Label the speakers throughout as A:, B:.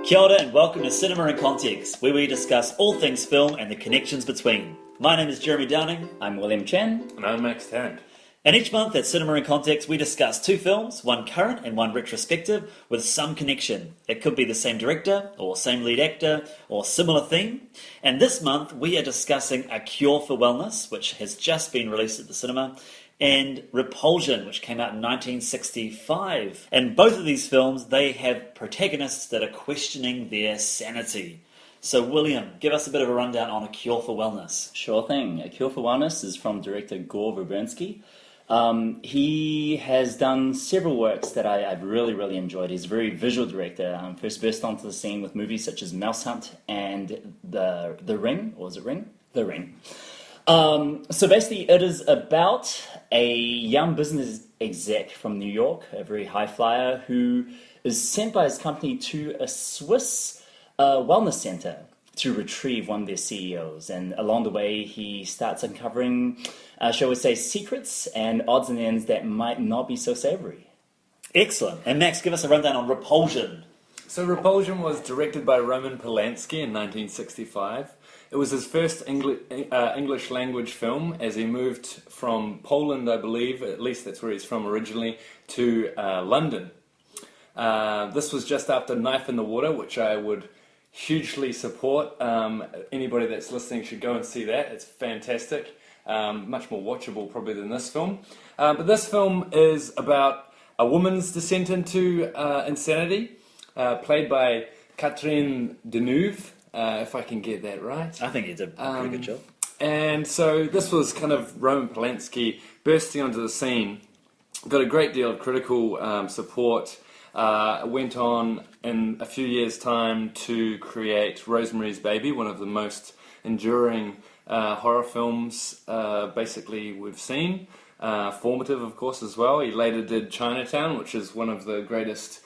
A: Kia ora and welcome to Cinema in Context, where we discuss all things film and the connections between. My name is Jeremy Downing.
B: I'm William Chen.
C: And I'm Max Tarrant.
A: And each month at Cinema in Context, we discuss two films, one current and one retrospective, with some connection. It could be the same director, or same lead actor, or similar theme. And this month, we are discussing A Cure for Wellness, which has just been released at the cinema, and Repulsion, which came out in 1965. And both of these films, they have protagonists that are questioning their sanity. So, William, give us a bit of a rundown on A Cure for Wellness.
B: Sure thing. A Cure for Wellness is from director Gore Verbinski. He has done several works that I've really enjoyed. He's a very visual director. First burst onto the scene with movies such as Mouse Hunt and The Ring, or is it Ring? The Ring. So basically it is about a young business exec from New York, a very high flyer, who is sent by his company to a Swiss wellness center to retrieve one of their CEOs. And along the way, he starts uncovering, shall we say, secrets and odds and ends that might not be so savory.
A: Excellent. And Max, give us a rundown on Repulsion.
C: So Repulsion was directed by Roman Polanski in 1965. It was his first English language film as he moved from Poland, I believe, at least that's where he's from originally, to London. This was just after Knife in the Water, which I would hugely support. Anybody that's listening should go and see that. It's fantastic. Much more watchable probably than this film. But this film is about a woman's descent into insanity, played by Catherine Deneuve, if I can get that right.
A: I think you did a pretty good job.
C: And so this was kind of Roman Polanski bursting onto the scene. Got a great deal of critical support. Went on in a few years' time to create Rosemary's Baby, one of the most enduring horror films basically we've seen. Formative, of course, as well. He later did Chinatown, which is one of the greatest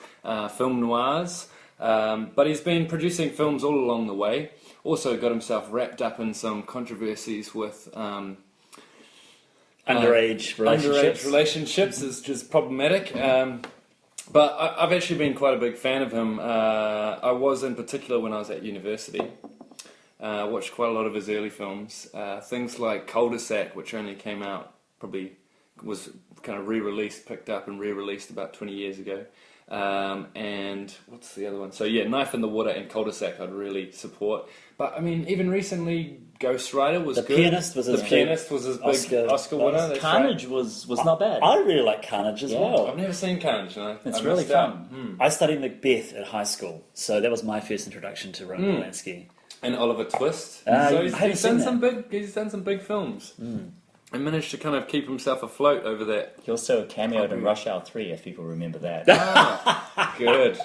C: film noirs. But he's been producing films all along the way. Also got himself wrapped up in some controversies with
A: Underage relationships.
C: Underage relationships is just problematic. But I've actually been quite a big fan of him. I was in particular when I was at university. Watched quite a lot of his early films. Things like Cul-de-sac, which only came out, probably was kind of re-released, picked up and re-released about 20 years ago. And what's the other one? So yeah, Knife in the Water and Cul-de-sac I'd really support. But I mean, even recently, Ghost Rider was good.
A: The Pianist was his big
C: Oscar winner.
B: Carnage was not bad.
A: I really like Carnage as well.
C: I've never seen Carnage. And
B: it's really fun.
A: I studied Macbeth at high school, so that was my first introduction to Roman Polanski.
C: And Oliver Twist.
A: So
C: he's done some big films. And managed to kind of keep himself afloat over that.
B: He also cameoed in Rush Hour 3, if people remember that.
C: Good.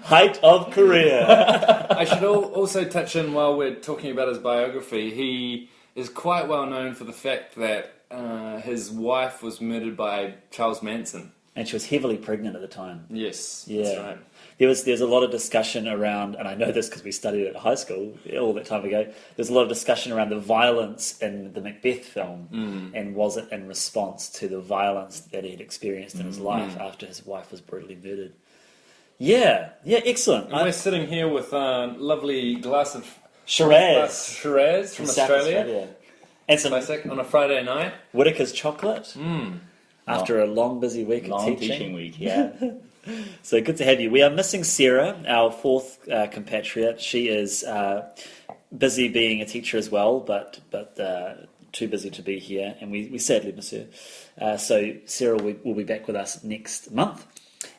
A: Height of career.
C: I should also touch in, while we're talking about his biography, he is quite well known for the fact that his wife was murdered by Charles Manson.
A: And she was heavily pregnant at the time.
C: Yes,
A: yeah.
C: That's right.
A: There's a lot of discussion around, and I know this because we studied it at high school all that time ago, there's a lot of discussion around the violence in the Macbeth film, and was it in response to the violence that he had experienced in his life after his wife was brutally murdered. Yeah, excellent.
C: And we're sitting here with a lovely glass of
A: Shiraz
C: from Australia.
A: And some
C: classic on a Friday night.
A: Whitaker's chocolate after a long, busy week of
B: teaching week, yeah.
A: So good to have you. We are missing Sarah, our fourth compatriot. She is busy being a teacher as well, but too busy to be here, and we sadly miss her. So Sarah will be back with us next month.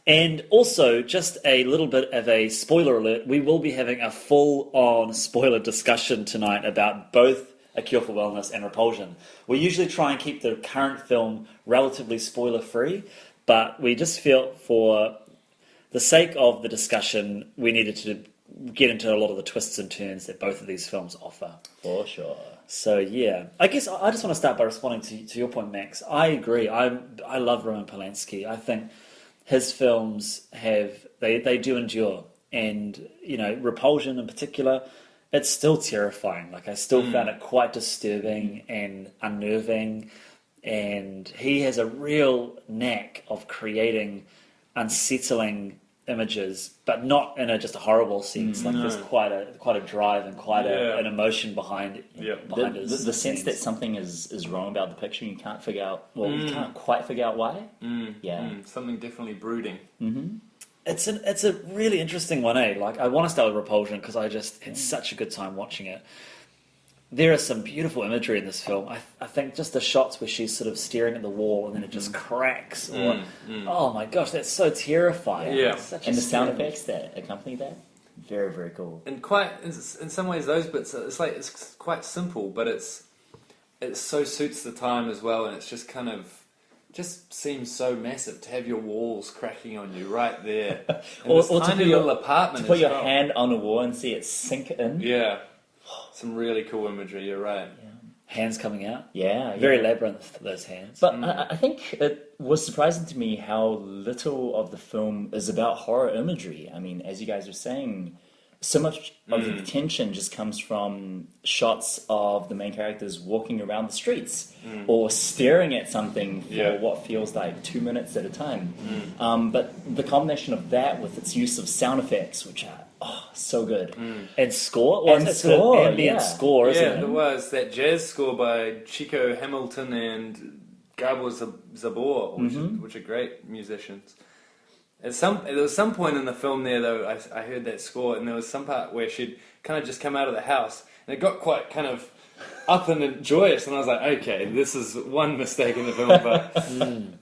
A: And also, just a little bit of a spoiler alert, we will be having a full-on spoiler discussion tonight about both A Cure for Wellness and Repulsion. We usually try and keep the current film relatively spoiler-free, but we just feel for the sake of the discussion, we needed to get into a lot of the twists and turns that both of these films offer.
B: For sure.
A: So, yeah. I guess I just want to start by responding to your point, Max. I agree. I love Roman Polanski. I think his films they do endure. And, Repulsion in particular, it's still terrifying. Like, I still found it quite disturbing and unnerving. And he has a real knack of creating unsettling images, but not in just a horrible sense. Like there's quite a drive and quite an emotion behind
B: the sense that something is wrong about the picture. You can't figure out. Well, you can't quite figure out why.
C: Something definitely brooding.
A: It's a really interesting one, eh? Like I want to start with Repulsion because I just had such a good time watching it. There is some beautiful imagery in this film. I think just the shots where she's sort of staring at the wall and then it just cracks. Oh my gosh, that's so terrifying.
C: Yeah.
B: And the sound effects that accompany that, very, very cool.
C: And quite, in some ways, those bits, it's quite simple, but it so suits the time as well, and it's just kind of, just seems so massive to have your walls cracking on you right there.
B: or
C: tiny little apartment.
B: To put your hand on a wall and see it sink in.
C: Yeah. Some really cool imagery, you're right.
A: Yeah. Hands coming out.
B: Yeah.
A: Very labyrinth, those hands.
B: But I think it was surprising to me how little of the film is about horror imagery. I mean, as you guys were saying, so much of the tension just comes from shots of the main characters walking around the streets or staring at something for what feels like 2 minutes at a time. But the combination of that with its use of sound effects, which are so good.
A: And score?
B: And score,
A: ambient score, isn't it?
C: Yeah, there was that jazz score by Chico Hamilton and Gabor Zabor, which are great musicians. There was some point in the film there, though, I heard that score, and there was some part where she'd kind of just come out of the house, and it got quite kind of up and joyous, and I was like, okay, this is one mistake in the film,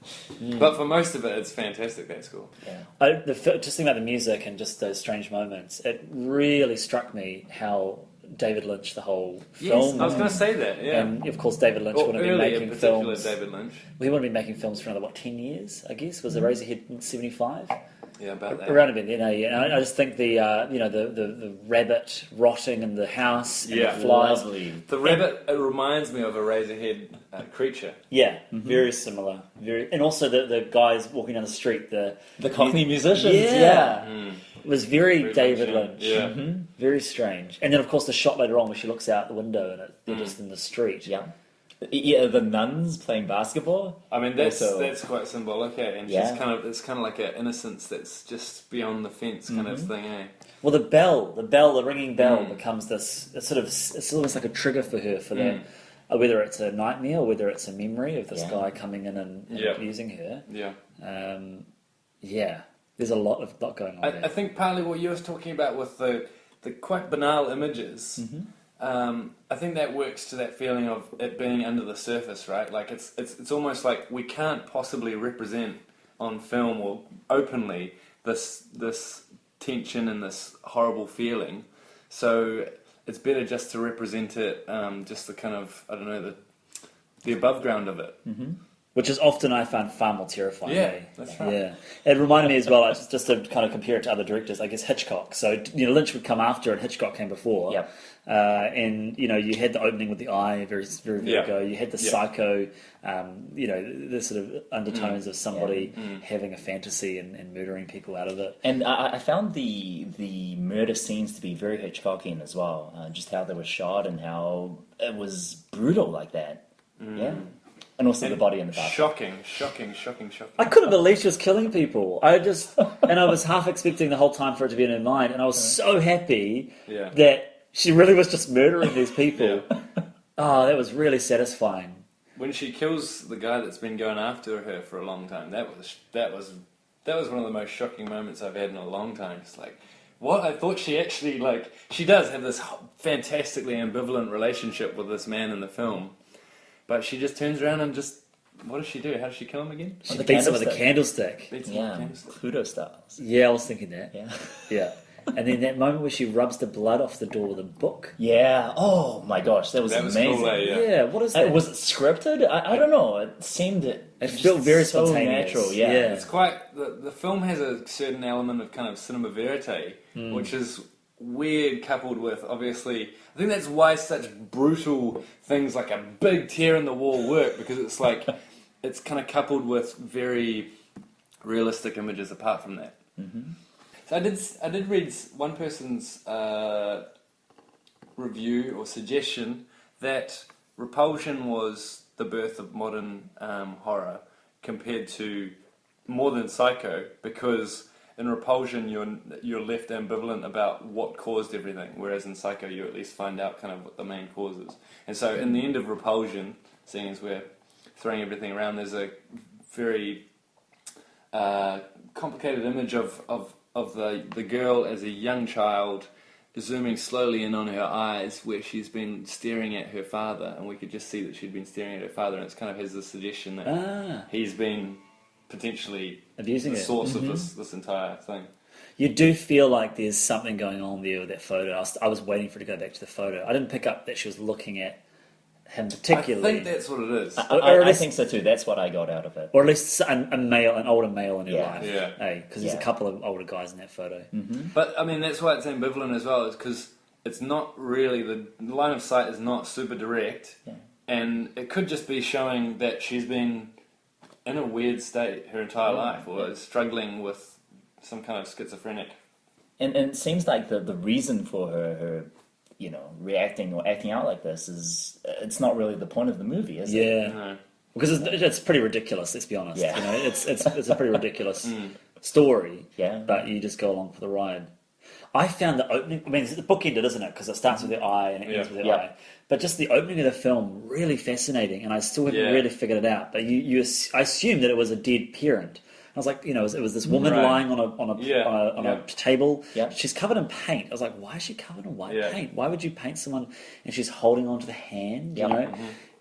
C: but for most of it, it's fantastic, that score.
A: Yeah. Just thinking about the music and just those strange moments, it really struck me how David Lynch, the whole film.
C: Yes, I was going to say that, yeah.
A: And of course, David Lynch wouldn't be making films.
C: David Lynch.
A: We wouldn't be making films for another, 10 years, I guess? Was Eraserhead in 75?
C: Yeah, about that.
A: Around a bit, And I just think the rabbit rotting in the house, and the flies.
B: Lovely.
C: The rabbit, it reminds me of a Razorhead creature.
A: Yeah, very similar. And also the guys walking down the street, the
B: Cockney musicians.
A: It was very David Lynch.
C: Yeah.
A: Very strange. And then, of course, the shot later on where she looks out the window and they're just in the street.
B: Yeah, the nuns playing basketball.
C: I mean, that's quite symbolic, eh? And she's it's kind of like an innocence that's just beyond the fence kind of thing, eh?
A: Well, the ringing bell becomes this. It's almost like a trigger for her for that. Whether it's a nightmare or whether it's a memory of this guy coming in and abusing her.
C: Yeah.
A: There's a lot going on there.
C: I think partly what you were talking about with the quite banal images. I think that works to that feeling of it being under the surface, right? Like it's almost like we can't possibly represent on film or openly this tension and this horrible feeling. So it's better just to represent it, just the kind of, I don't know, the above ground of it.
A: Which is often, I found, far more terrifying.
C: Yeah, that's right.
A: Yeah, it reminded me as well, just to kind of compare it to other directors, I guess Hitchcock. So, Lynch would come after and Hitchcock came before.
B: Yep.
A: And, you had the opening with the eye, very Virgo. You had the psycho, the sort of undertones of somebody having a fantasy and murdering people out of it.
B: And I found the murder scenes to be very Hitchcockian as well. Just how they were shot and how it was brutal like that. Yeah. And also the body in the bathroom.
C: Shocking.
A: I couldn't believe she was killing people. I was half expecting the whole time for it to be in her mind, and I was so happy that she really was just murdering these people. Oh, that was really satisfying.
C: When she kills the guy that's been going after her for a long time, that was one of the most shocking moments I've had in a long time. It's like, what? I thought she actually, she does have this fantastically ambivalent relationship with this man in the film. But she just turns around and what does she do? How does she kill him again?
A: She beats him with a candlestick.
B: Pluto styles.
A: Yeah, I was thinking that.
B: Yeah.
A: And then that moment where she rubs the blood off the door with a book.
B: Yeah. Oh my gosh, that was amazing.
C: Cool,
A: yeah. What is that?
B: Was it scripted? I don't know. It seemed
A: it felt very
B: so
A: spontaneous.
B: natural. Yeah.
C: It's quite the film has a certain element of kind of cinema verite, which is weird, coupled with obviously. I think that's why such brutal things like a big tear in the wall work, because it's like it's kind of coupled with very realistic images. Apart from that, so I did read one person's review or suggestion that Repulsion was the birth of modern horror compared to more than Psycho, because in Repulsion, you're left ambivalent about what caused everything, whereas in Psycho, you at least find out kind of what the main cause is. And so, in the end of Repulsion, seeing as we're throwing everything around, there's a very complicated image of the girl as a young child, zooming slowly in on her eyes, where she's been staring at her father, and we could just see that she'd been staring at her father, and it kind of has the suggestion that he's been potentially
A: abusing
C: the source of this entire thing.
A: You do feel like there's something going on there with that photo. I was waiting for her to go back to the photo. I didn't pick up that she was looking at him particularly.
C: I think that's what it is.
B: I think so too. That's what I got out of it.
A: Or at least an older male in her life.
C: Yeah.
A: Because there's a couple of older guys in that photo.
B: Mm-hmm.
C: But, I mean, that's why it's ambivalent as well, is because it's not really, the line of sight is not super direct, and it could just be showing that she's been in a weird state her entire life, or is struggling with some kind of schizophrenic.
B: And it seems like the reason for her reacting or acting out like this is, it's not really the point of the movie, is it?
A: Yeah.
C: No.
A: Because it's pretty ridiculous, let's be honest.
B: Yeah.
A: You know, it's a pretty ridiculous story,
B: Yeah.
A: but you just go along for the ride. I found the opening, I mean, it's bookended, isn't it? Because it starts with the eye and it ends with the eye. But just the opening of the film, really fascinating, and I still haven't really figured it out. But I assumed that it was a dead parent. I was like, it was this woman lying on a table.
B: Yeah.
A: She's covered in paint. I was like, why is she covered in white paint? Why would you paint someone and she's holding onto the hand? You know,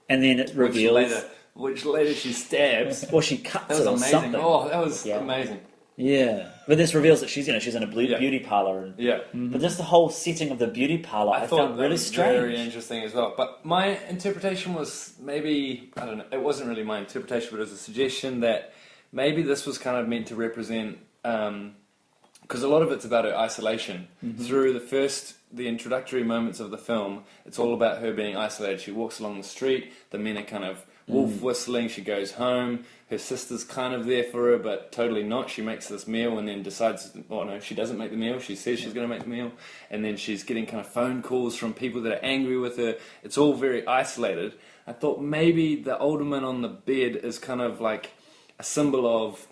A: and then it reveals
C: which later she stabs.
A: or she cuts
C: That was
A: it or
C: amazing.
A: something.
C: Oh, that was amazing.
A: Yeah, but this reveals that she's in a beauty parlor, and but just the whole setting of the beauty parlor I
C: thought
A: found
C: that
A: really
C: was
A: strange.
C: very interesting as well. But my interpretation was maybe, I don't know, it wasn't really my interpretation, but it was a suggestion that maybe this was kind of meant to represent, because a lot of it's about her isolation. Through the introductory moments of the film, it's all about her being isolated. She walks along the street, the men are kind of wolf whistling, she goes home, her sister's kind of there for her, but totally not. She makes this meal and then decides, oh no, she doesn't make the meal, she says she's going to make the meal, and then she's getting kind of phone calls from people that are angry with her. It's all very isolated. I thought maybe the alderman on the bed is kind of like a symbol of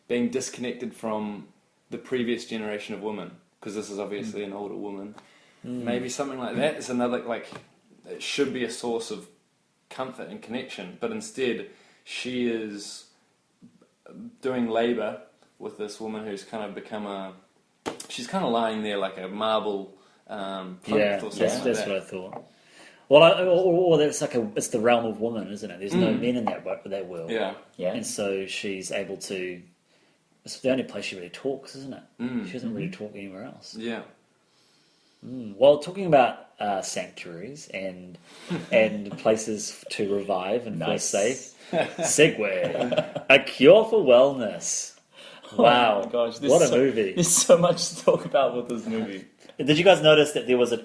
C: being disconnected from the previous generation of women, because this is obviously an older woman. Maybe something like that is another, like, it should be a source of comfort and connection, but instead she is doing labour with this woman who's kind of become she's kind of lying there like a marble plinth or something like
A: that's
C: that.
A: what I thought. Well, or it's like it's the realm of woman, isn't it? There's no men in that world.
C: Yeah.
A: And so she's able to. It's the only place she really talks, isn't it? She doesn't really talk anywhere else.
C: Yeah.
A: Well, talking about sanctuaries and places to revive and feel safe. Segue. A Cure for Wellness. Wow.
B: Oh my gosh,
A: what a movie.
B: There's so much to talk about with this movie.
A: Did you guys notice that there was a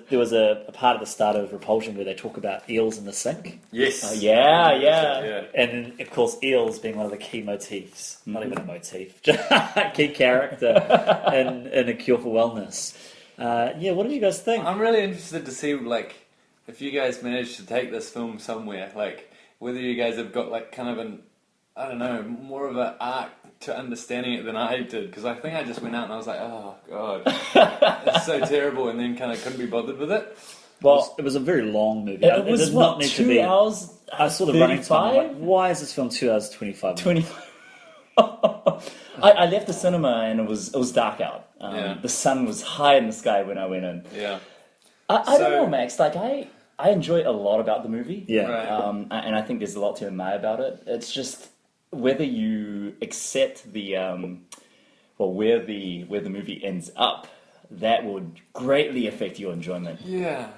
A: part at the start of Repulsion where they talk about eels in the sink?
C: Yes.
B: Yeah.
A: And then, of course, eels being one of the key motifs. Not even a motif. Key character in A Cure for Wellness. What did you guys think?
C: I'm really interested to see, like, if you guys managed to take this film somewhere, like, whether you guys have got, like, kind of I don't know, more of an arc to understanding it than I did, because I think I just went out and I was like, oh, God, it's so terrible, and then kind of couldn't be bothered with it.
A: Well, it was a very long movie.
B: It was,
A: did not need
B: 2
A: to be,
B: hours?
A: I saw the running time. Like, why is this film 2 hours 25 minutes?
B: 25. I left the cinema and it was dark out. The sun was high in the sky when I went in.
C: Yeah.
B: I don't know, Max. Like, I enjoy a lot about the movie.
A: Yeah.
C: Right.
B: And I think there's a lot to admire about it. It's just whether you accept the where the movie ends up, that would greatly affect your enjoyment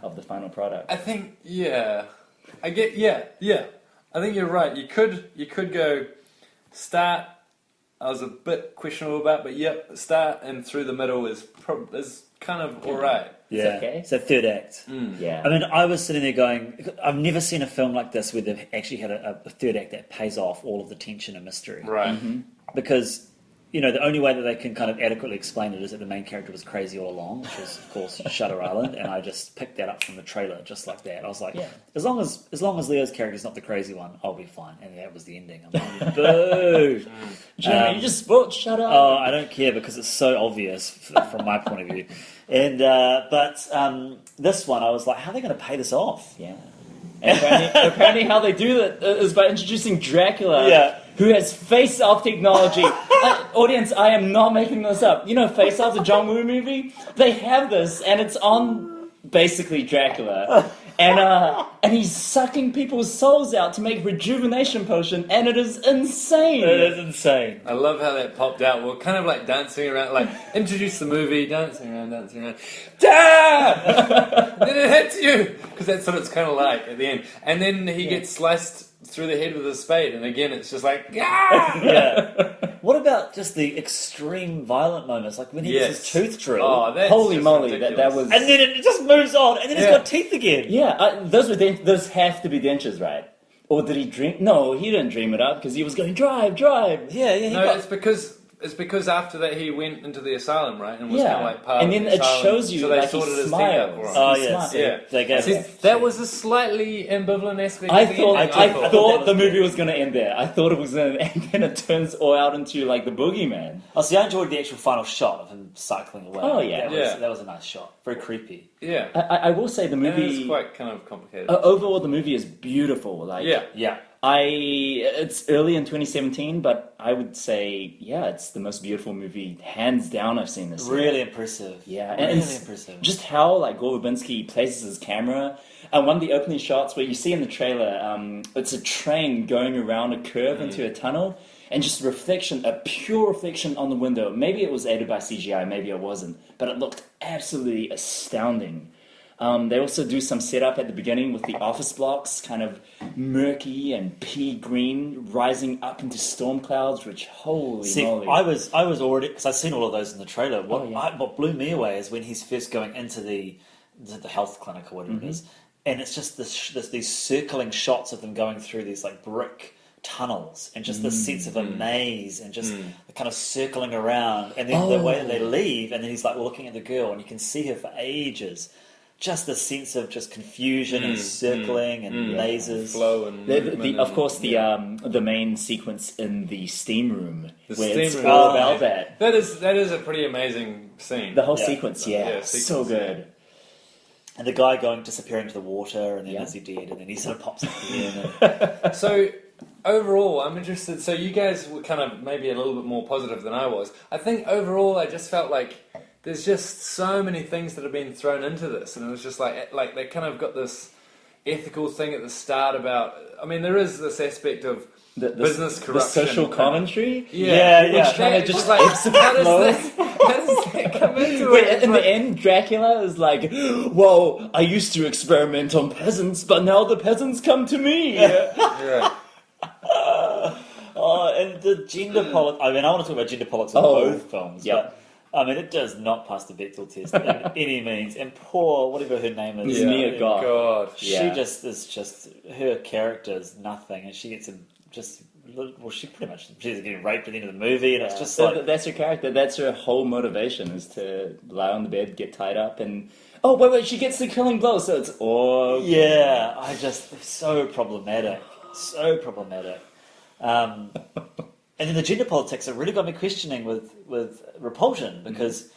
B: of the final product.
C: I think I think you're right. You could go start. I was a bit questionable about, but start and through the middle is kind of all right.
A: Yeah,
B: okay.
A: It's a third act.
B: Yeah.
A: I mean, I was sitting there going, I've never seen a film like this where they've actually had a third act that pays off all of the tension and mystery.
C: Right.
A: Because the only way that they can kind of adequately explain it is that the main character was crazy all along, which is, of course, Shutter Island, and I just picked that up from the trailer just like that. I was like, as long as Leo's character's not the crazy one, I'll be fine. And that was the ending. I'm like, boo!
B: Jeremy, you just spoiled Shutter Island.
A: Oh, I don't care because it's so obvious from my point of view. And but this one, I was like, how are they going to pay this off?
B: Yeah. And apparently how they do that is by introducing Dracula.
A: Yeah.
B: Who has face-off technology. Audience, I am not making this up. Face-Off, the John Woo movie? They have this, and it's on, basically, Dracula. And he's sucking people's souls out to make rejuvenation potion, and it is insane.
A: It is insane.
C: I love how that popped out. We're kind of like dancing around, like introduce the movie, dancing around. Dad! Then it hits you! Because that's what it's kind of like at the end. And then he gets sliced through the head with a spade, and again it's just like, ah!
A: Yeah. What about just the extreme violent moments, like when he gets his tooth drilled?
C: Oh, that's
B: Holy
C: just
B: moly,
C: ridiculous.
B: that was...
A: And then it just moves on, and then it's got teeth again.
B: Yeah, those have to be dentures, right? Or did he dream? No, he didn't dream it up because he was going, drive.
C: Yeah. It's because after that he went into the asylum, right? And was kind of like part
B: and
C: of
B: then
C: the
B: it
C: asylum,
B: shows you
C: so they
B: like he
C: sorted his
B: smiles.
C: teeth out for him.
A: Oh, yeah.
B: Yeah.
A: They gave
C: See, that was a slightly ambivalent aspect.
B: I
C: of the ending,
B: thought
A: that
B: the
A: was
B: movie
A: good.
B: was going to end there. I thought it was going to, and then it turns all out into like the boogeyman.
A: Oh, see, I enjoyed the actual final shot of him cycling away.
B: Oh, yeah.
A: That was a nice shot. Very creepy.
C: Yeah.
B: I will say the movie.
C: It's quite kind of complicated.
B: Overall, the movie is beautiful. Like
A: Yeah.
B: It's early in 2017, but I would say, it's the most beautiful movie, hands down, I've seen this year.
A: Really impressive.
B: Yeah,
A: really
B: and
A: impressive.
B: Just how like Gore Verbinski places his camera. And one of the opening shots where you see in the trailer, it's a train going around a curve into a tunnel, and just a pure reflection on the window. Maybe it was aided by CGI, maybe it wasn't, but it looked absolutely astounding. They also do some setup at the beginning with the office blocks, kind of murky and pea green, rising up into storm clouds, which, holy moly.
A: I was already, because I've seen all of those in the trailer. What blew me away is when he's first going into the health clinic or whatever it is, and it's just these circling shots of them going through these like brick tunnels, and just the sense of a maze, and just the kind of circling around, and then the way that they leave, and then he's like looking at the girl, and you can see her for ages. Just the sense of just confusion and circling and lasers,
C: flow, and
B: of course the main sequence in the steam room,
C: it's
B: all about that.
C: That is a pretty amazing scene.
B: The whole sequence, so good.
A: And the guy disappearing to the water, and then is he dead, and then he sort of pops up again.
C: So overall, I'm interested. So you guys were kind of maybe a little bit more positive than I was. I think overall, I just felt like there's just so many things that have been thrown into this, and it was just like they kind of got this ethical thing at the start about. I mean, there is this aspect of business corruption,
B: the social commentary.
A: Yeah.
B: Kind of just like
C: how does that come into
B: Wait,
C: it?
B: in the end, Dracula is like, "Well, I used to experiment on peasants, but now the peasants come to me."
C: Yeah.
A: And the gender politics. I mean, I want to talk about gender politics in both films.
B: Yep.
A: But I mean, it does not pass the Bechdel test in any means. And poor, whatever her name is,
B: Mia Goth.
C: God.
A: she is just her character is nothing, and she gets she's getting raped at the end of the movie, and it's just like
B: that's her character. That's her whole motivation is to lie on the bed, get tied up, and wait, she gets the killing blow. So it's so problematic. And then the gender politics, it really got me questioning with Repulsion, because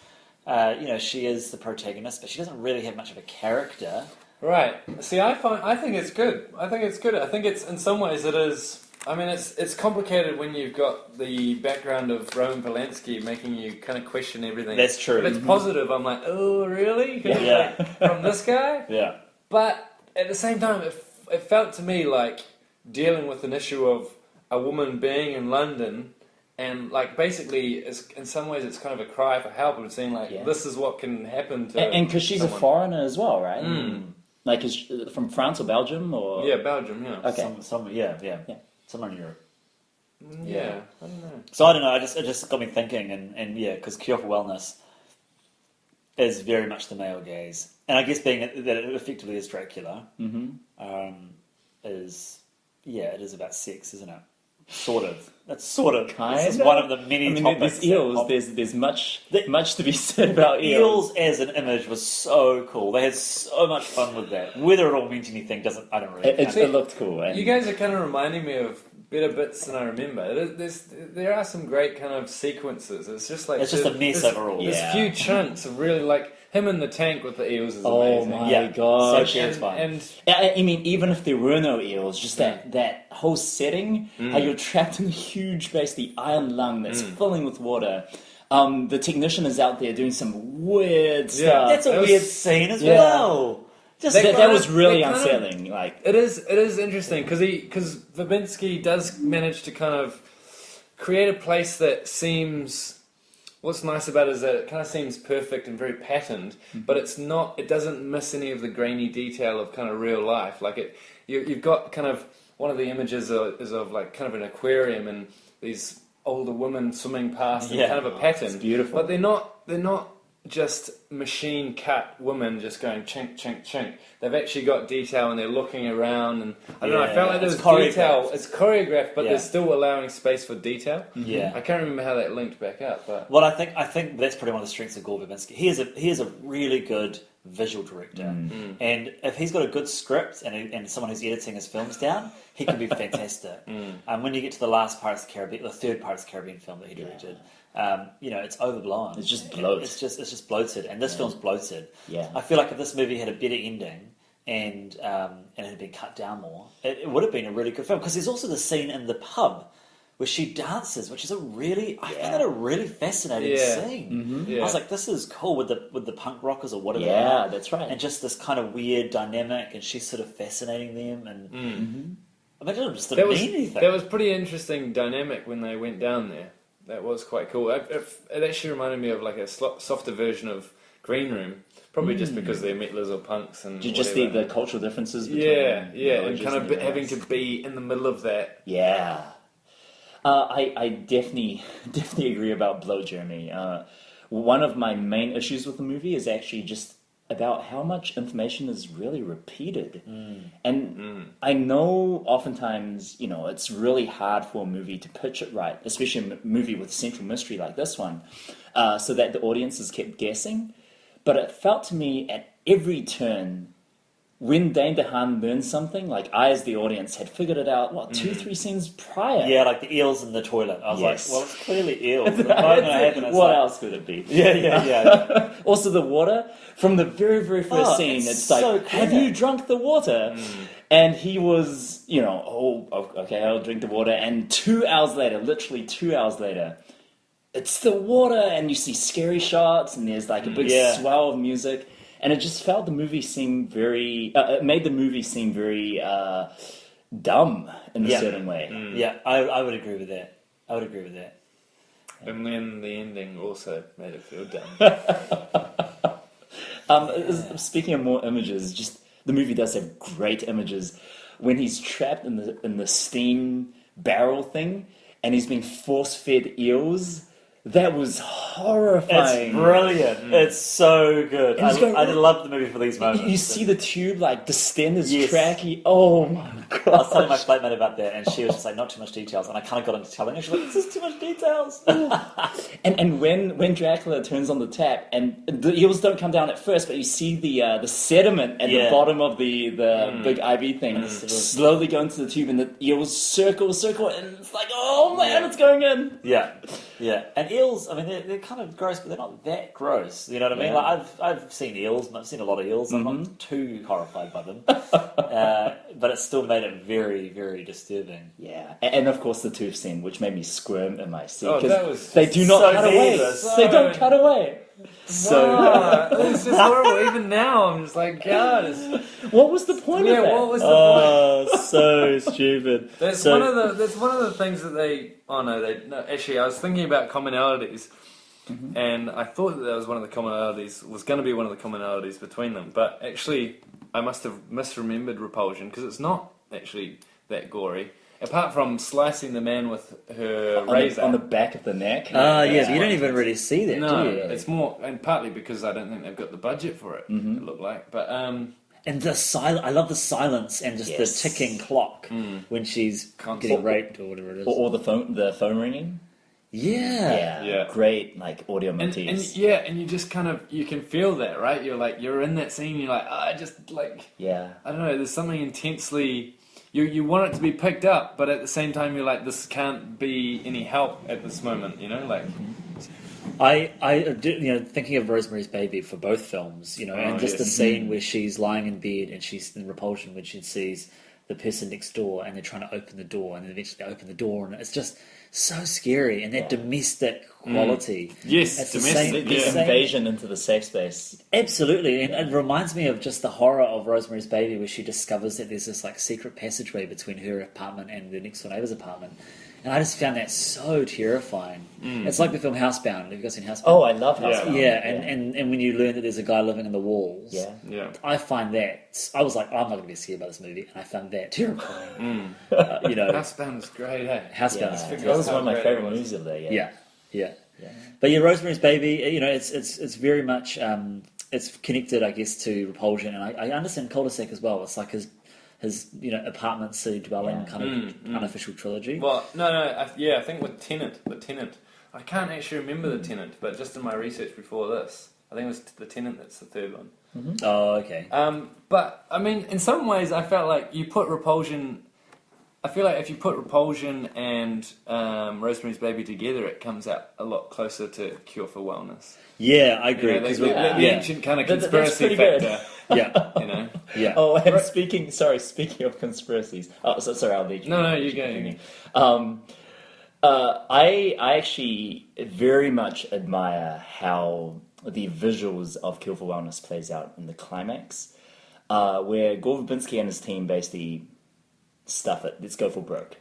B: she is the protagonist, but she doesn't really have much of a character.
C: Right. See, I think it's good. I think it's in some ways it is. I mean, it's complicated when you've got the background of Roman Polanski making you kind of question everything.
A: That's true.
C: If it's positive, I'm like, oh, really?
A: Yeah.
C: From this guy?
A: Yeah.
C: But at the same time, it felt to me like dealing with an issue of a woman being in London, and like basically, in some ways, it's kind of a cry for help of saying like, this is what can happen to.
B: And because she's
C: someone.
B: a foreigner as well, right? Like, is she from France or Belgium or?
C: Yeah, Belgium. Yeah.
B: Okay.
A: Somewhere in Europe.
C: Yeah. I don't know.
A: So I don't know. It just got me thinking, and because Cure for Wellness is very much the male gaze, and I guess being that it effectively is Dracula, it is about sex, isn't it? Sort of. That's sort of.
B: Kind
A: This is
B: of?
A: one of the many topics.
B: There's eels. There's much to be said about eels.
A: Eels as an image was so cool. They had so much fun with that. Whether it all meant anything I don't really.
B: It looked cool. And
C: You guys are kind of reminding me of better bits than I remember. There are some great kind of sequences. It's just like
A: it's just a mess overall.
C: There's few chunks of really like him in the tank with the eels is
B: oh
C: amazing.
B: my gosh!
A: So it's fun.
C: And
B: I mean, even if there were no eels, just that whole setting, how you're trapped in a huge, basically iron lung that's filling with water. The technician is out there doing some weird stuff.
A: That's a weird scene as well.
B: Just that was really unsettling. Like
C: it is interesting because Verbinski does manage to kind of create a place that seems. What's nice about it is that it kind of seems perfect and very patterned, but it's not. It doesn't miss any of the grainy detail of kind of real life. Like you've got kind of one of the images is of like kind of an aquarium and these older women swimming past and kind of a pattern.
B: It's beautiful,
C: but they're not just machine cut women just going chink chink chink. They've actually got detail and they're looking around and I don't know. I felt like there's detail. It's choreographed, but they're still allowing space for detail.
A: Yeah,
C: I can't remember how that linked back up. But
B: Mm.
A: I think that's probably one of the strengths of Gore Verbinski. He is a really good visual director, and if he's got a good script and someone who's editing his films down, he can be fantastic. When you get to the last Pirates of the Caribbean, the third Pirates of the Caribbean film that he directed. It's overblown.
B: It's just bloated.
A: It's just bloated, and this film's bloated.
B: Yeah.
A: I feel like if this movie had a better ending and it had been cut down more, it would have been a really good film. Because there's also the scene in the pub where she dances, which is I find that a really fascinating scene.
B: Mm-hmm.
C: Yeah.
A: I was like, this is cool with the punk rockers or whatever.
B: Yeah, that's right.
A: And just this kind of weird dynamic, and she's sort of fascinating them, and I mean, it just didn't mean anything.
C: That was pretty interesting dynamic when they went down there. That was quite cool. It actually reminded me of like a softer version of Green Room, probably just because they're metalers or punks and
B: just the cultural differences between
C: and kind of having to be in the middle of that.
B: Yeah. I definitely agree about Blow Jeremy. One of my main issues with the movie is actually just about how much information is really repeated. And I know oftentimes, it's really hard for a movie to pitch it right, especially a movie with central mystery like this one, so that the audience is kept guessing. But it felt to me at every turn, when Dane DeHaan learned something, like I as the audience had figured it out, 2-3 scenes prior.
A: Yeah, like the eels in the toilet. I was like, well, it's clearly eels.
B: What else could it be?
A: Yeah.
B: Also the water, from the very, very first scene, it's like,
A: so
B: have you drunk the water? And he was, okay, I'll drink the water. And 2 hours later, literally 2 hours later, it's the water, and you see scary shots, and there's like a big swell of music. And it just felt the movie seemed very... it made the movie seem very dumb in a certain way.
A: Yeah, I would agree with that.
C: And then the ending also made it feel dumb.
B: Speaking of more images, just the movie does have great images. When he's trapped in the steam barrel thing, and he's being force-fed eels... That was horrifying.
A: It's brilliant. It's so good. I love the movie for these moments.
B: You see the tube, like, distend his tracky. Oh, my God.
A: I was telling my flatmate about that, and she was just like, not too much details. And I kind of got into telling her, she's like, this is too much details.
B: and when Dracula turns on the tap, and the eels don't come down at first, but you see the sediment at the bottom of the big IV thing slowly go into the tube, and the eels circle, and it's like, oh, man, it's going in.
A: Yeah. And eels, I mean, they're kind of gross, but they're not that gross. You know what I mean? Like I've seen eels, and I've seen a lot of eels. I'm not too horrified by them, but it still made it very, very disturbing.
B: Yeah, and of course the tooth scene, which made me squirm in my seat
C: because
B: they do not cut away. They don't cut away.
C: So it's just horrible. Even now, I'm just like, God.
B: What was the point of that?
C: Yeah, what was the point?
A: Oh, so stupid.
C: That's one of the things that they. Oh no, actually, I was thinking about commonalities, and I thought that was one of the commonalities. Was going to be one of the commonalities between them, but actually, I must have misremembered Repulsion because it's not actually that gory. Apart from slicing the man with her razor
B: on the back of the neck.
A: But you don't even really see that,
C: no,
A: do you?
C: it's more, and partly because I don't think they've got the budget for it. It looked like, but
A: and And I love the silence and just
B: Yes.
A: the ticking clock when she's getting raped or whatever it is.
B: Or the phone ringing.
A: Yeah.
B: Great, like audio
C: And
B: motifs.
C: and you just kind of, you can feel that, right? You're in that scene. You're like, I just like,
B: Yeah.
C: I don't know. There's something intensely. You want it to be picked up, but at the same time, you're like, this can't be any help at this moment. You know, like.
A: I thinking of Rosemary's Baby for both films, and just the scene where she's lying in bed and she's in Repulsion when she sees the person next door and they're trying to open the door and then eventually they open the door and it's just so scary, and that domestic quality.
C: Yes,
A: it's
C: domestic.
B: The invasion into the safe space.
A: Absolutely, and it reminds me of just the horror of Rosemary's Baby, where she discovers that there's this like secret passageway between her apartment and the next door neighbor's apartment. And I just found that so terrifying. It's like the film Housebound. Have you guys seen Housebound?
B: Oh, I love Housebound.
A: Yeah, and when you learn that there's a guy living in the walls.
C: Yeah.
A: I find that... I was like, I'm not going to be scared by this movie, and I found that terrifying.
C: Housebound is great, eh?
A: Housebound is
B: That was one of my favorite movies of the year.
A: Yeah. But yeah, Rosemary's Baby, it's very much... it's connected, I guess, to Repulsion, and I understand Cul-de-sac as well. It's like his apartment city dwelling kind of unofficial trilogy.
C: Well, I think with Tenant, I can't actually remember the Tenant, but just in my research before this, I think it was the Tenant that's the third one.
A: Mm-hmm. Oh, okay.
C: But I mean, in some ways, I felt like you put Repulsion. I feel like if you put Repulsion and Rosemary's Baby together, it comes out a lot closer to Cure for Wellness.
A: Yeah, I agree.
C: The ancient kind of conspiracy factor.
A: Yeah. Yeah.
B: Oh, and speaking of conspiracies. Oh, sorry, I'll lead you.
C: No, you go.
B: I actually very much admire how the visuals of Kill for Wellness plays out in the climax, where Gore Verbinski and his team basically stuff it. Let's go for broke.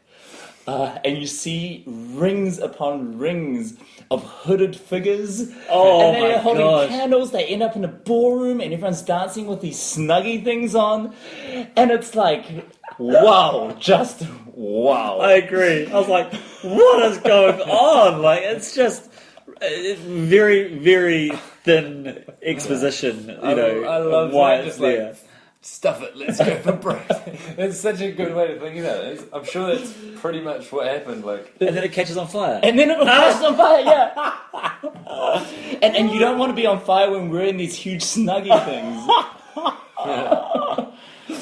B: And you see rings upon rings of hooded figures.
A: Oh,
B: and they're
A: my
B: holding
A: gosh.
B: candles. They end up in a ballroom, and everyone's dancing with these snuggy things on. And it's like, wow, just wow.
A: I agree. I was like, what is going on? Like, it's just very, very thin exposition,
C: I love
A: why
C: that,
A: it's
C: just
A: there.
C: like, stuff it, let's go for broke. That's such a good way to think about it. I'm sure that's pretty much what happened. Like,
A: And then it catches on fire.
B: And then it catches on fire, yeah. and you don't want to be on fire when we're in these huge snuggy things.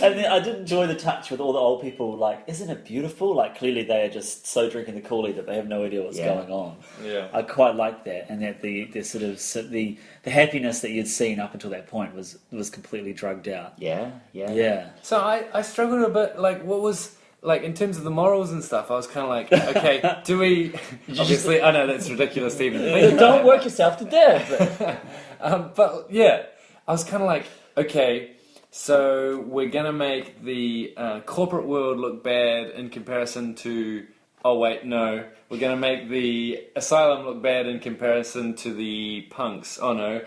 A: And then I did enjoy the touch with all the old people, like, isn't it beautiful? Like, clearly they are just so drinking the Kool-Aid that they have no idea what's going on.
C: Yeah.
A: I quite liked that, and that the sort of the happiness that you'd seen up until that point was completely drugged out.
B: Yeah.
C: So I struggled a bit, like, what was, like, in terms of the morals and stuff, I was kind of like, okay, do we, obviously, I know that's ridiculous to even think
B: Don't
C: about.
B: work yourself to death.
C: But, yeah, I was kind of like, okay, so we're going to make the corporate world look bad in comparison to, oh wait, no, we're going to make the asylum look bad in comparison to the punks, oh no.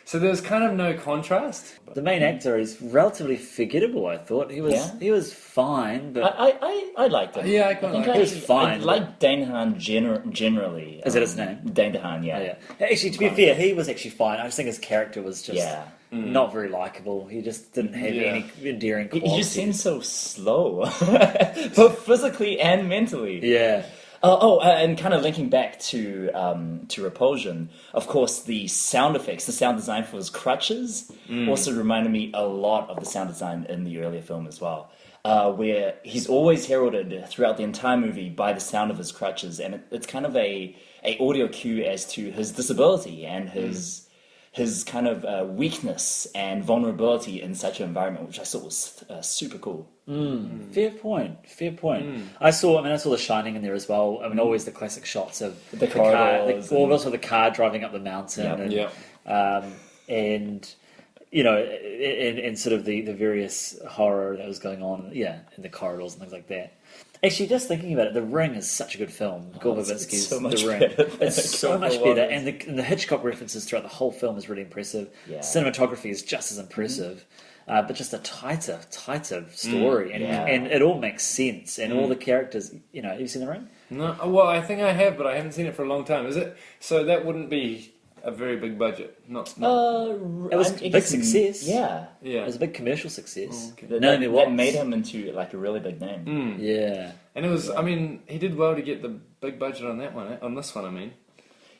C: So there's kind of no contrast.
A: The main actor is relatively forgettable, I thought. He was fine, but...
B: I liked him.
C: Yeah, I quite liked
A: him. He was fine.
B: I like Dane DeHaan generally.
A: Is that his name?
B: Dane DeHaan, yeah.
A: Oh, yeah. Actually, to be fair, he was actually fine. I just think his character was just not very likable. He just didn't have any endearing qualities.
B: He just seems so slow, both physically and mentally.
A: Yeah.
B: And kind of linking back to Repulsion, of course, the sound effects, the sound design for his crutches also reminded me a lot of the sound design in the earlier film as well, where he's always heralded throughout the entire movie by the sound of his crutches, and it's kind of a audio cue as to his disability and his kind of weakness and vulnerability in such an environment, which I thought was super cool.
A: Fair point. I saw The Shining in there as well. I mean, always the classic shots of
B: The corridors
A: car, also the car driving up the mountain, and sort of the various horror that was going on, in the corridors and things like that. Actually, just thinking about it, The Ring is such a good film. Gore Verbinski's
B: so much
A: The Ring.
B: better than
A: It's so much better, and the Hitchcock references throughout the whole film is really impressive.
B: Yeah.
A: Cinematography is just as impressive, but just a tighter story, and it all makes sense, and all the characters. Have you seen The Ring?
C: No, well, I think I have, but I haven't seen it for a long time. Is it? So that wouldn't be a very big budget? Not
A: It was a big success.
B: Yeah.
A: It was a big commercial success.
C: Okay.
B: That made him into like a really big name.
A: Yeah.
C: And it was, I mean, he did well to get the big budget on that one, on this one, I mean.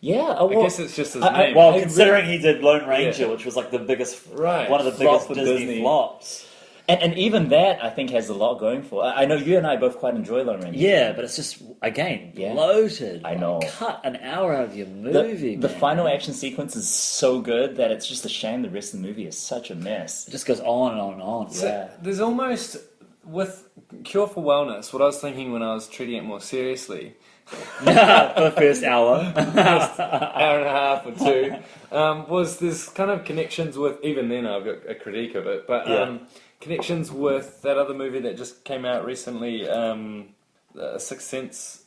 B: Yeah,
C: I guess it's just his name.
A: Well, considering he did Lone Ranger, which was like the biggest, one of the biggest
B: Flop for
A: Disney flops.
B: And even that, I think, has a lot going for it. I know you and I both quite enjoy Lone Ranger.
A: Yeah, but it's just, again, bloated.
B: I know.
A: Cut an hour out of your movie,
B: The
A: man.
B: final action sequence is so good that it's just a shame the rest of the movie is such a mess.
A: It just goes on and on and on.
C: So there's almost, with Cure for Wellness, what I was thinking when I was treating it more seriously...
A: For the first hour.
C: First hour and a half or two, was there's kind of connections with, even then I've got a critique of it, but connections with that other movie that just came out recently, Sixth Sense.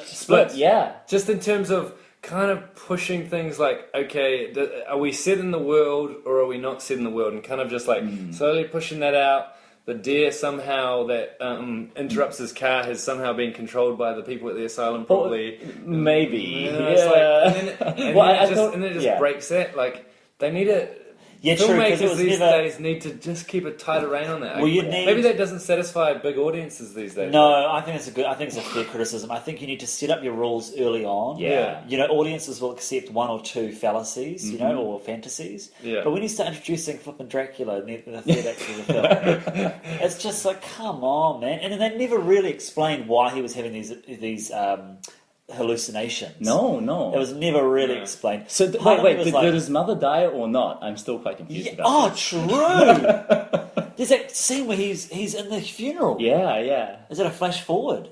B: Split, yeah.
C: Just in terms of kind of pushing things like, okay, are we set in the world or are we not set in the world? And kind of just like slowly pushing that out. The deer somehow that interrupts his car has somehow been controlled by the people at the asylum, probably.
B: Maybe.
C: It's like, and then it just breaks that. Like, they need to...
A: Yeah, true,
C: filmmakers these days need to just keep a tighter rein on that.
A: Well,
C: maybe that doesn't satisfy big audiences these days.
A: No, I think it's a fair criticism. I think you need to set up your rules early on.
C: Yeah.
A: You know, audiences will accept one or two fallacies, you know, or fantasies.
C: Yeah.
A: But when you start introducing flippin' Dracula in the third act of the film, it's just like, come on, man. And they never really explained why he was having these hallucinations.
B: No.
A: It was never really explained.
B: So wait, did his mother die or not? I'm still quite confused about this.
A: True. There's that scene where he's in the funeral.
B: Yeah.
A: Is it a flash forward?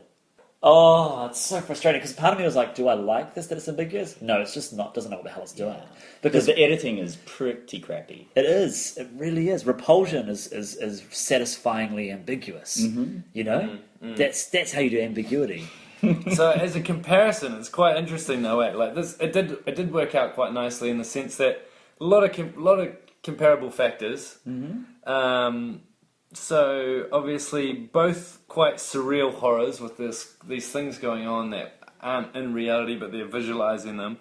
A: Oh, it's so frustrating because part of me was like, do I like this that it's ambiguous? No, it's just not. Doesn't know what the hell it's doing.
B: Because the editing is pretty crappy.
A: It is. It really is. Repulsion is satisfyingly ambiguous. You know, that's how you do ambiguity.
C: So as a comparison, it's quite interesting though. Like this, it did work out quite nicely in the sense that a lot of comparable factors. So obviously both quite surreal horrors with these things going on that aren't in reality but they're visualizing them.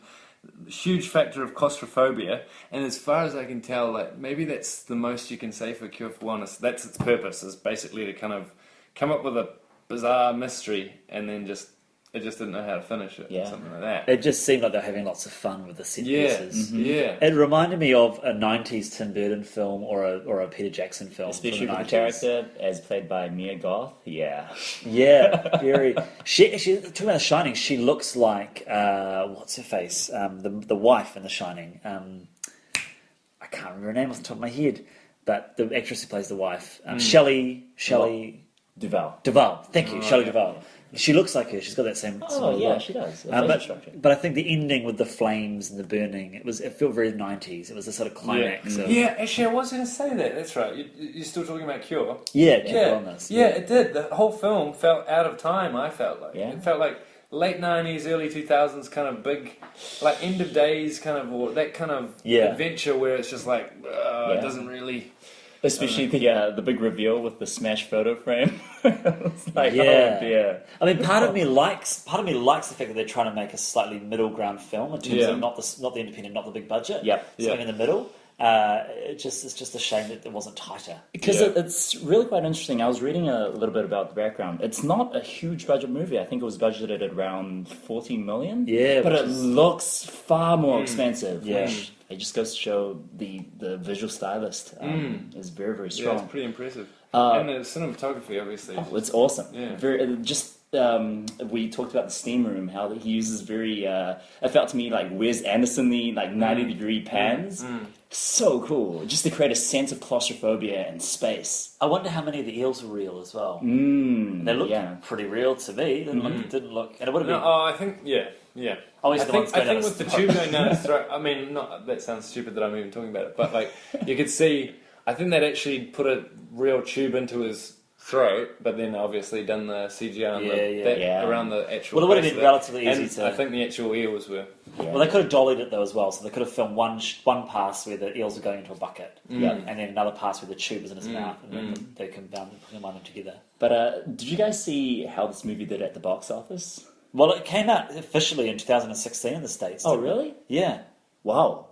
C: Huge factor of claustrophobia, and as far as I can tell, like maybe that's the most you can say for Cure for Wellness. That's its purpose, is basically to kind of come up with a bizarre mystery, and then it just didn't know how to finish it, or something like that.
A: It just seemed like they were having lots of fun with the set pieces.
C: Yeah.
A: It reminded me of a '90s Tim Burton film or a Peter Jackson film,
B: Especially
A: from
B: the
A: the 90s.
B: character as played by Mia Goth. Yeah,
A: very. She talking about The Shining. She looks like what's her face? The wife in The Shining. I can't remember her name off the top of my head, but the actress who plays the wife, Shelley Duvall. Thank you, Shelley Duvall. She looks like her. She's got that same. Look.
B: She does.
A: But I think the ending with the flames and the burning, it felt very 90s. It was a sort of climax.
C: Yeah, actually, I was going to say that. That's right. You're still talking about Cure.
A: Cure Wellness.
C: Yeah, it did. The whole film felt out of time. I felt like it felt like late 90s, early 2000s kind of big, like end of days kind of, or that kind of adventure where it's just like it doesn't really.
B: Especially the big reveal with the smash photo frame. It's like,
A: oh
B: dear.
A: I mean, part of me likes the fact that they're trying to make a slightly middle ground film in terms of not the independent, not the big budget. Something in the middle. It's just a shame that it wasn't tighter.
B: Because it's really quite interesting. I was reading a little bit about the background. It's not a huge budget movie. I think it was budgeted at around $40 million.
A: Yeah,
B: but it looks far more expensive.
A: Yeah.
B: Which it just goes to show the visual stylist is very, very strong.
C: Yeah, it's pretty impressive. And the cinematography, obviously.
B: Oh, it's awesome.
C: Yeah.
B: Very we talked about the steam room, how he uses very. It felt to me like Wes Anderson-y, like 90-degree pans. So cool, just to create a sense of claustrophobia and space.
A: I wonder how many of the eels were real as well.
B: They
A: looked pretty real to me. Didn't look, and it would have been.
C: I think I think with the tube going down his throat. I mean, that sounds stupid that I'm even talking about it, but like you could see. I think they'd actually put a real tube into his throat, but then obviously done the CGI around the actual.
A: Well, it would have been relatively easy
C: and
A: to.
C: I think the actual eels were.
A: Well, they could have dollied it though as well, so they could have filmed one pass where the eels were going into a bucket, and then another pass where the tube was in his mouth, and then they combine them together.
B: But did you guys see how this movie did at the box office?
A: Well, it came out officially in 2016 in the States.
B: Oh,
A: didn't it?
B: really?
A: Yeah.
B: Wow.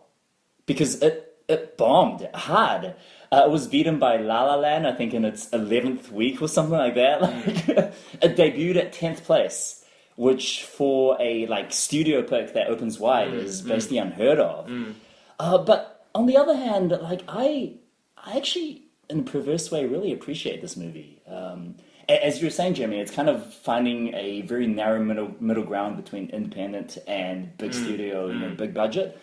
B: Because it bombed hard. It was beaten by La La Land, I think, in its 11th week or something like that. Like, it debuted at 10th place, which for a studio pick that opens wide is basically unheard of. But on the other hand, I actually, in a perverse way, really appreciate this movie. As you were saying, Jeremy, it's kind of finding a very narrow middle ground between independent and big studio, big budget.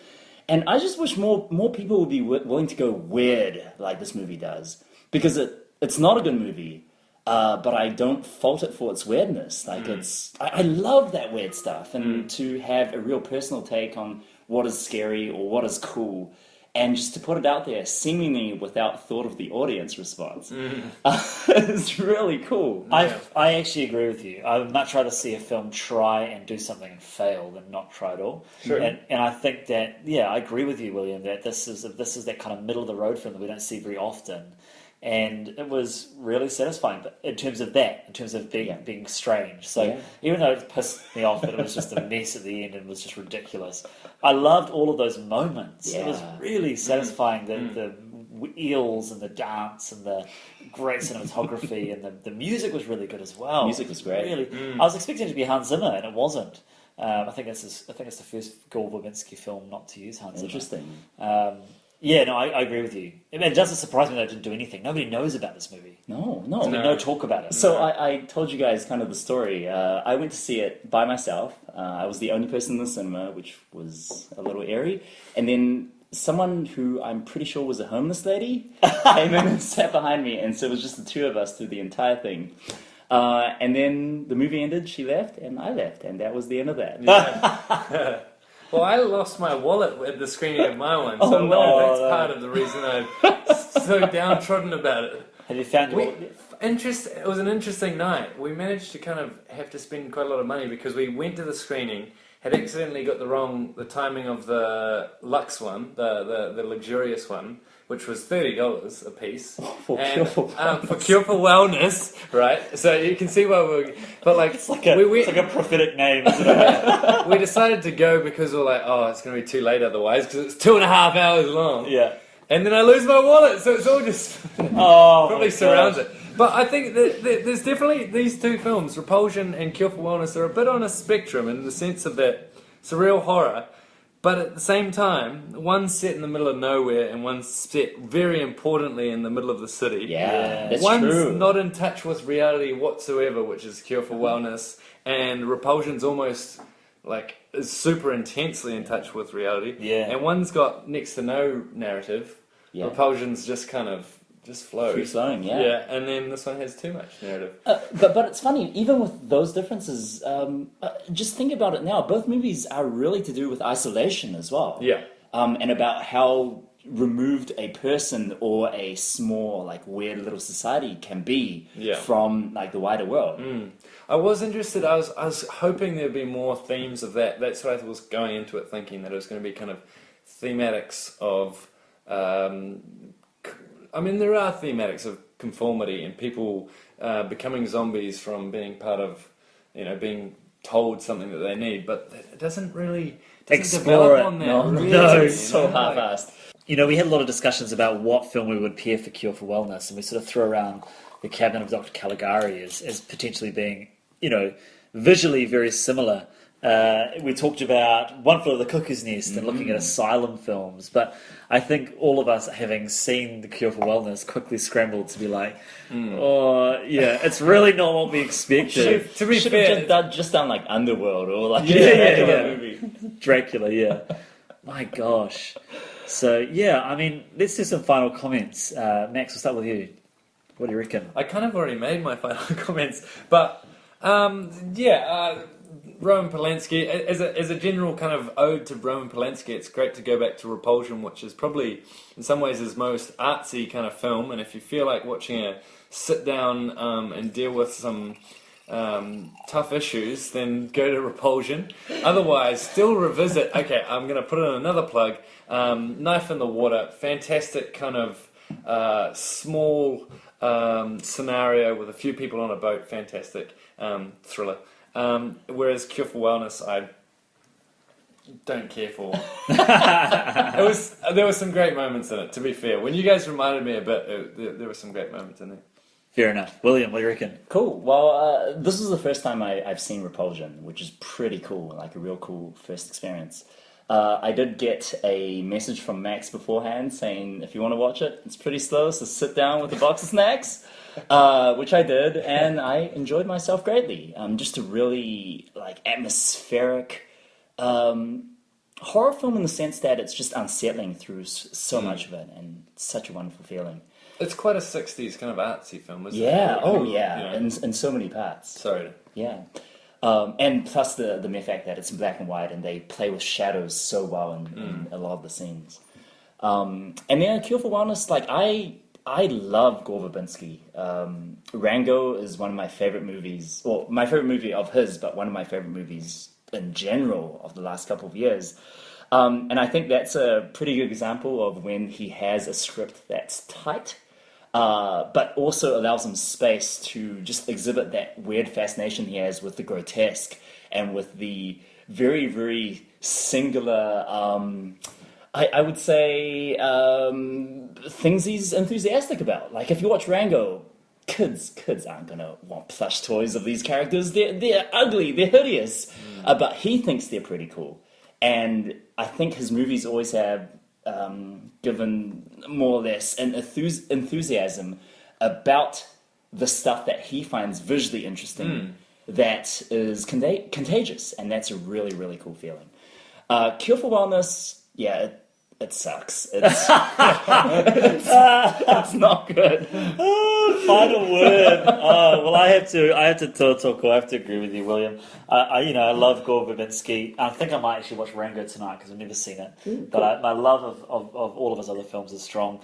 B: And I just wish more people would be willing to go weird like this movie does. Because it's not a good movie, but I don't fault it for its weirdness. I love that weird stuff. And to have a real personal take on what is scary or what is cool, and just to put it out there seemingly without thought of the audience response. It's really cool.
A: I actually agree with you. I would much rather see a film try and do something and fail than not try at all.
C: Sure.
A: And I think that, I agree with you, William, that this is that kind of middle of the road film that we don't see very often. And it was really satisfying, but in terms of being strange. So even though it pissed me off that it was just a mess at the end and was just ridiculous, I loved all of those moments.
B: Yeah.
A: It was really satisfying, the eels and the dance and the great cinematography, and the music was really good as well.
B: Music was great.
A: Really, I was expecting it to be Hans Zimmer, and it wasn't. I think it's the first Gore Verbinski film not to use Hans Zimmer.
B: Interesting.
A: I agree with you. It doesn't surprise me that it didn't do anything. Nobody knows about this movie.
B: No.
A: There's been no talk about it.
B: So I told you guys kind of the story. I went to see it by myself. I was the only person in the cinema, which was a little airy. And then someone who I'm pretty sure was a homeless lady came in and sat behind me. And so it was just the two of us through the entire thing. And then the movie ended, she left, and I left. And that was the end of that.
C: Yeah. Well, I lost my wallet at the screening of my one, so that's part of the reason I'm so downtrodden about it.
A: Have you found your wallet?
C: It was an interesting night. We managed to kind of have to spend quite a lot of money because we went to the screening, had accidentally got the timing of the luxe one, the luxurious one, which was $30 a piece
B: for
C: Cure for Wellness, right? So you can see why
A: it's like a prophetic name, isn't it?
C: we decided to go because we were like, it's going to be too late otherwise because it's 2.5 hours long.
A: Yeah.
C: And then I lose my wallet, so it's all just probably surrounds it. But I think that there's definitely these two films, Repulsion and Cure for Wellness, are a bit on a spectrum in the sense of that surreal horror. But at the same time, one's set in the middle of nowhere and one's set very importantly in the middle of the city.
B: Yeah, that's
C: one's
B: true.
C: not in touch with reality whatsoever, which is Cure for Wellness, and Repulsion's almost is super intensely in touch with reality.
A: Yeah.
C: And one's got next to no narrative.
B: Yeah.
C: Repulsion's just kind of flows.
B: Free flowing, yeah.
C: Yeah, and then this one has too much narrative.
B: But it's funny, even with those differences, just think about it now. Both movies are really to do with isolation as well.
C: Yeah.
B: And about how removed a person or a small, weird little society can be from, the wider world.
C: I was interested. I was hoping there'd be more themes of that. That's what I was going into it thinking, that it was going to be kind of thematics of... there are thematics of conformity and people becoming zombies from being part of, being told something that they need, but it doesn't
A: Explore
C: develop
A: it.
C: on that.
A: No,
C: really,
A: it's
B: so half-assed.
A: We had a lot of discussions about what film we would pair for Cure for Wellness, and we sort of threw around The Cabinet of Dr. Caligari as potentially being, visually very similar. We talked about One Flew Over the Cuckoo's Nest and looking at asylum films, but I think all of us, having seen The Cure for Wellness, quickly scrambled to be it's really not what we expected.
C: To be
B: Should
C: fair,
B: have just done Underworld or
A: movie. Dracula, yeah. My gosh. So, let's do some final comments. Max, we'll start with you. What do you reckon?
C: I kind of already made my final comments, but Roman Polanski, as a general kind of ode to Roman Polanski, it's great to go back to Repulsion, which is probably in some ways his most artsy kind of film. And if you feel like watching a sit down and deal with some tough issues, then go to Repulsion. Otherwise, still revisit. Okay, I'm going to put in another plug. Knife in the Water, fantastic kind of small scenario with a few people on a boat, fantastic thriller. Whereas Cure for Wellness, I don't care for. There were some great moments in it, to be fair. When you guys reminded me a bit, there were some great moments in it.
A: Fair enough. William, what do you reckon?
B: Cool. Well, this is the first time I've seen Repulsion, which is pretty cool, like a real cool first experience. I did get a message from Max beforehand saying, if you want to watch it, it's pretty slow, so sit down with a box of snacks, which I did, and I enjoyed myself greatly. Just a really atmospheric horror film in the sense that it's just unsettling through so much of it, and such a wonderful feeling.
C: It's quite a 60s kind of artsy film, isn't it?
B: Yeah, in so many parts.
C: Sorry.
B: Yeah. And plus the mere fact that it's in black and white and they play with shadows so well in a lot of the scenes. And then Cure for Wellness, I love Gore Verbinski. Rango is one of my favorite movies, or my favorite movie of his, but one of my favorite movies in general of the last couple of years. And I think that's a pretty good example of when he has a script that's tight, but also allows him space to just exhibit that weird fascination he has with the grotesque and with the very, very singular, I would say, things he's enthusiastic about. Like, if you watch Rango, kids aren't going to want plush toys of these characters. They're ugly, they're hideous, but he thinks they're pretty cool. And I think his movies always have given more or less an enthusiasm about the stuff that he finds visually interesting that is contagious, and that's a really, really cool feeling. Cure for Wellness, yeah, it sucks. It's not good.
A: Final word. Well, I have to talk. I have to agree with you, William. I love Gore Verbinski. I think I might actually watch Rango tonight because I've never seen it. But my love of all of his other films is strong.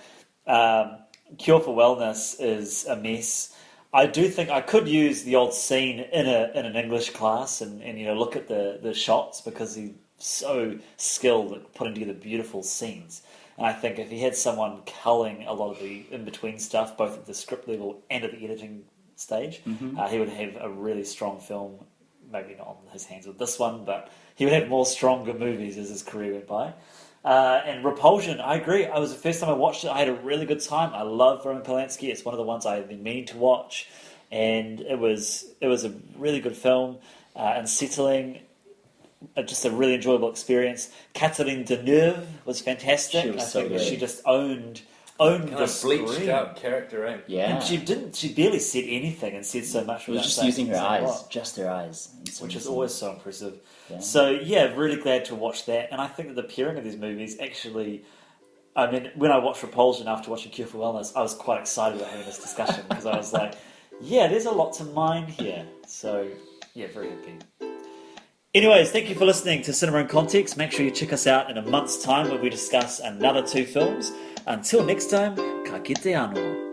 A: Cure for Wellness is a mess. I do think I could use the old scene in an English class and look at the shots, because he's so skilled at putting together beautiful scenes. And I think if he had someone culling a lot of the in-between stuff, both at the script level and at the editing stage, he would have a really strong film. Maybe not on his hands with this one, but he would have more stronger movies as his career went by. And Repulsion, I agree. It was the first time I watched it. I had a really good time. I love Roman Polanski. It's one of the ones I had been meaning to watch. And it was a really good film, unsettling. Just a really enjoyable experience. Catherine Deneuve was fantastic.
B: She was
A: I think
B: so good.
A: she just owned
C: Kind
A: the
C: of bleached
A: screen.
C: out character, eh?
B: Yeah.
A: And she barely said anything and said so much.
B: She was
A: without
B: just
A: saying
B: using her
A: a
B: eyes,
A: lot,
B: just her eyes.
A: which is always so impressive.
B: Yeah.
A: So yeah, really glad to watch that. And I think that the pairing of these movies actually, I mean, when I watched Repulsion after watching Cure for Wellness, I was quite excited about having this discussion because I was like, yeah, there's a lot to mine here. So yeah, very happy. Anyways, thank you for listening to Cinema in Context. Make sure you check us out in a month's time when we discuss another 2 films. Until next time, ka kite anō.